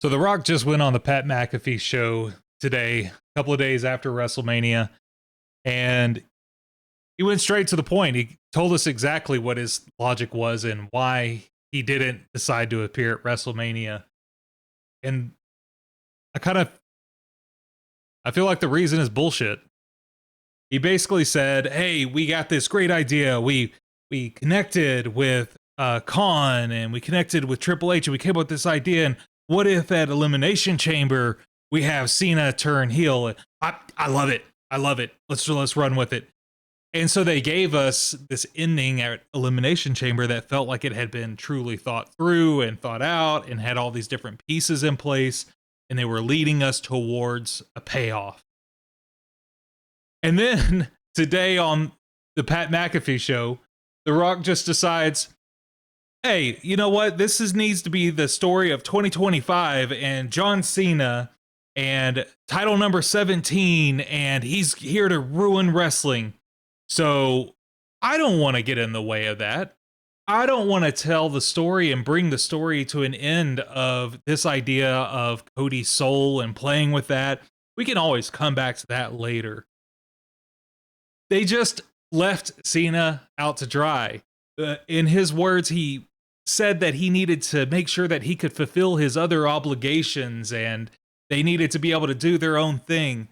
So The Rock just went on the Pat McAfee show today, a couple of days after WrestleMania, and he went straight to the point. He told us exactly what his logic was and why he didn't decide to appear at WrestleMania. And I kind of I feel like the reason is bullshit. He basically said, "Hey, we got this great idea. We connected with Khan and we connected with Triple H and we came up with this idea. And what if at Elimination Chamber we have Cena turn heel? I love it. I love it. Let's run with it." And so they gave us this ending at Elimination Chamber that felt like it had been truly thought through and thought out and had all these different pieces in place, and they were leading us towards a payoff. And then today on the Pat McAfee show, The Rock just decides, "Hey, you know what? Needs to be the story of 2025 and John Cena and title number 17, and he's here to ruin wrestling. So I don't want to get in the way of that. I don't want to tell the story and bring the story to an end of this idea of Cody's soul and playing with that. We can always come back to that later." They just left Cena out to dry. In his words, he said that he needed to make sure that he could fulfill his other obligations and they needed to be able to do their own thing.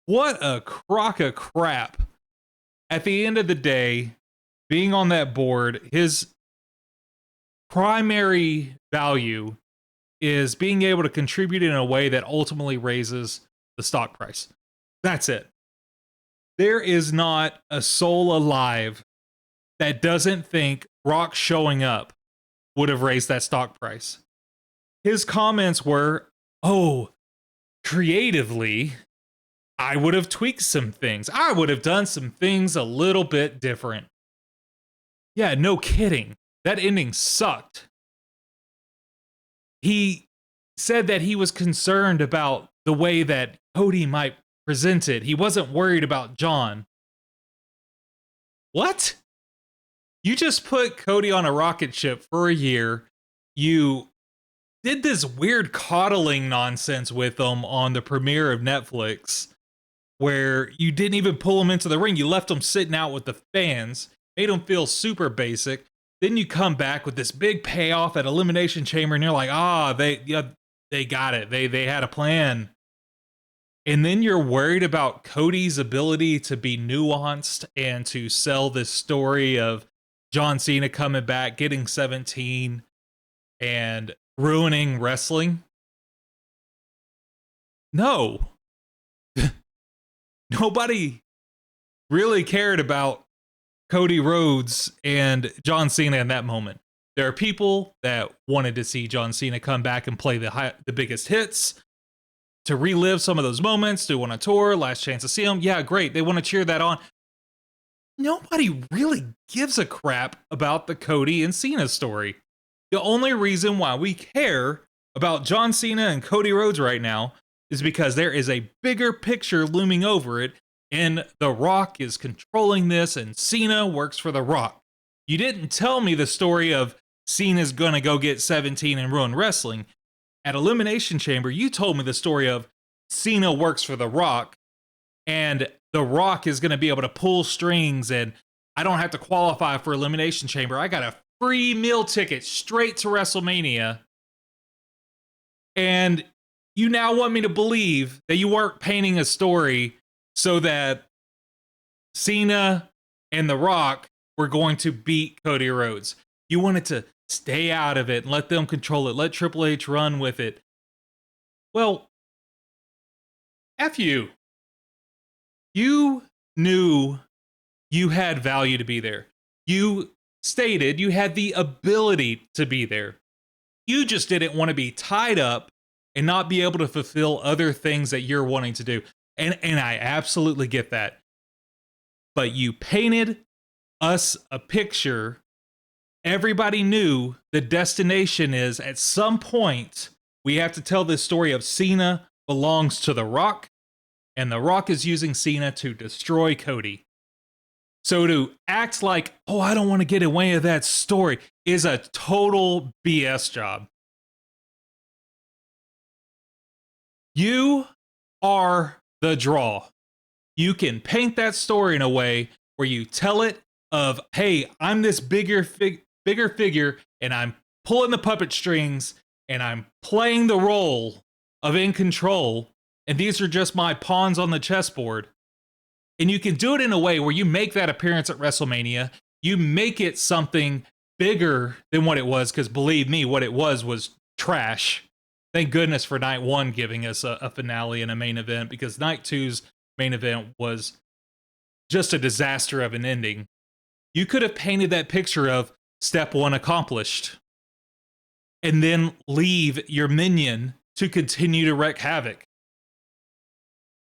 What a crock of crap. At the end of the day, being on that board, his primary value is being able to contribute in a way that ultimately raises the stock price. That's it. There is not a soul alive that doesn't think Rock showing up would have raised that stock price. His comments were, "Oh, creatively, I would have tweaked some things. I would have done some things a little bit different." Yeah, no kidding. That ending sucked. He said that he was concerned about the way that Cody might present it. He wasn't worried about John. What? You just put Cody on a rocket ship for a year. You did this weird coddling nonsense with him on the premiere of Netflix, where you didn't even pull him into the ring. You left him sitting out with the fans, made him feel super basic. Then you come back with this big payoff at Elimination Chamber, and you're like, they got it. They had a plan. And then you're worried about Cody's ability to be nuanced and to sell this story of John Cena coming back, getting 17, and ruining wrestling. No. Nobody really cared about Cody Rhodes and John Cena in that moment. There are people that wanted to see John Cena come back and play the biggest hits, to relive some of those moments, to want to tour, last chance to see him. Yeah, great. They want to cheer that on. Nobody really gives a crap about the Cody and Cena story. The only reason why we care about John Cena and Cody Rhodes right now is because there is a bigger picture looming over it, and The Rock is controlling this, and Cena works for The Rock. You didn't tell me the story of Cena's gonna go get 17 and ruin wrestling. At Elimination Chamber, you told me the story of Cena works for The Rock, and The Rock is going to be able to pull strings, and I don't have to qualify for Elimination Chamber. I got a free meal ticket straight to WrestleMania. And you now want me to believe that you weren't painting a story so that Cena and The Rock were going to beat Cody Rhodes. You wanted to stay out of it and let them control it. Let Triple H run with it. Well, F you. You knew you had value to be there. You stated you had the ability to be there. You just didn't want to be tied up and not be able to fulfill other things that you're wanting to do. And I absolutely get that. But you painted us a picture. Everybody knew the destination is at some point we have to tell this story of Cena belongs to The Rock, and The Rock is using Cena to destroy Cody. So to act like, "Oh, I don't want to get away with that story," is a total BS job. You are the draw. You can paint that story in a way where you tell it of, hey, I'm this bigger figure and I'm pulling the puppet strings and I'm playing the role of in control, and these are just my pawns on the chessboard. And you can do it in a way where you make that appearance at WrestleMania, you make it something bigger than what it was, because believe me, what it was trash. Thank goodness for night one giving us a finale and a main event, because night two's main event was just a disaster of an ending. You could have painted that picture of step one accomplished and then leave your minion to continue to wreak havoc.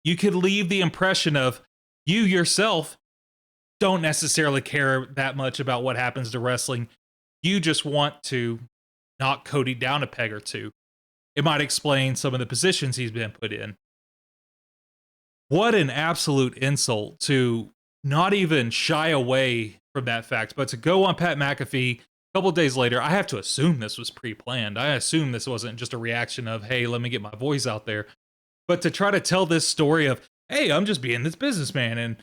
You could leave the impression of you yourself don't necessarily care that much about what happens to wrestling. You just want to knock Cody down a peg or two. It might explain some of the positions he's been put in. What an absolute insult to not even shy away from that fact, but to go on Pat McAfee a couple of days later. I have to assume this was pre-planned. I assume this wasn't just a reaction of, hey, let me get my voice out there. But to try to tell this story of, hey, I'm just being this businessman and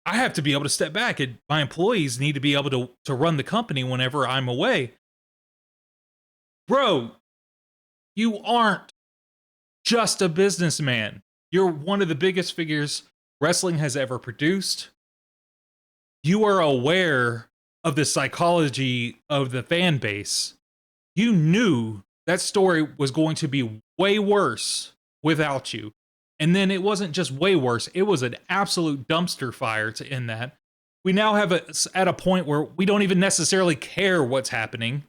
I have to be able to step back and my employees need to be able to run the company whenever I'm away. Bro, you aren't just a businessman. You're one of the biggest figures wrestling has ever produced. You are aware of the psychology of the fan base. You knew that story was going to be way worse without you. And then it wasn't just way worse, it was an absolute dumpster fire to end that. We now have at a point where we don't even necessarily care what's happening.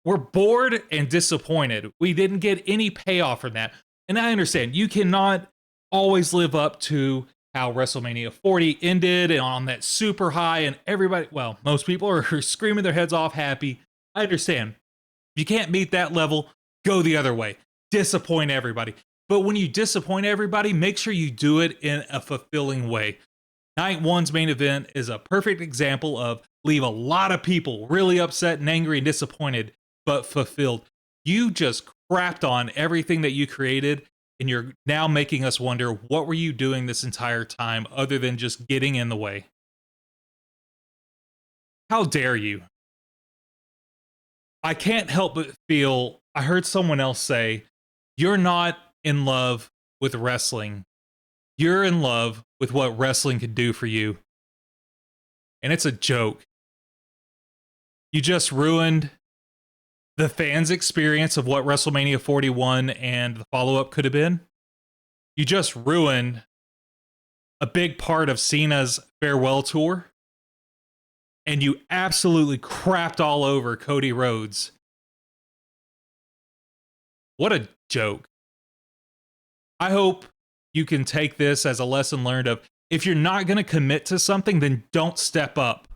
We're bored and disappointed. We didn't get any payoff from that. And I understand you cannot always live up to how WrestleMania 40 ended and on that super high, and everybody, well, most people are screaming their heads off happy. I understand. If you can't meet that level, go the other way. Disappoint everybody. But when you disappoint everybody, make sure you do it in a fulfilling way. Night one's main event is a perfect example of leave a lot of people really upset and angry and disappointed, but fulfilled. You just crapped on everything that you created, and you're now making us wonder, what were you doing this entire time other than just getting in the way? How dare you? I can't help but feel, I heard someone else say, you're not in love with wrestling. You're in love with what wrestling can do for you. And it's a joke. You just ruined the fans' experience of what WrestleMania 41 and the follow-up could have been. You just ruined a big part of Cena's farewell tour. And you absolutely crapped all over Cody Rhodes. What a joke. I hope you can take this as a lesson learned of, if you're not going to commit to something, then don't step up.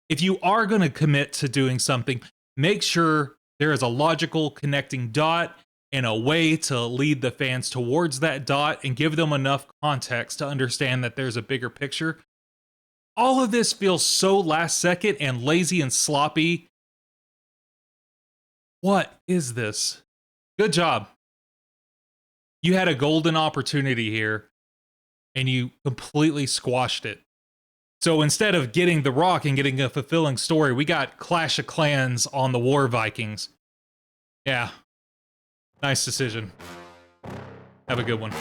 If you are going to commit to doing something, make sure there is a logical connecting dot and a way to lead the fans towards that dot and give them enough context to understand that there's a bigger picture. All of this feels so last second and lazy and sloppy. What is this? Good job. You had a golden opportunity here and you completely squashed it. So instead of getting The Rock and getting a fulfilling story, we got Clash of Clans on the War Vikings. Yeah. Nice decision. Have a good one.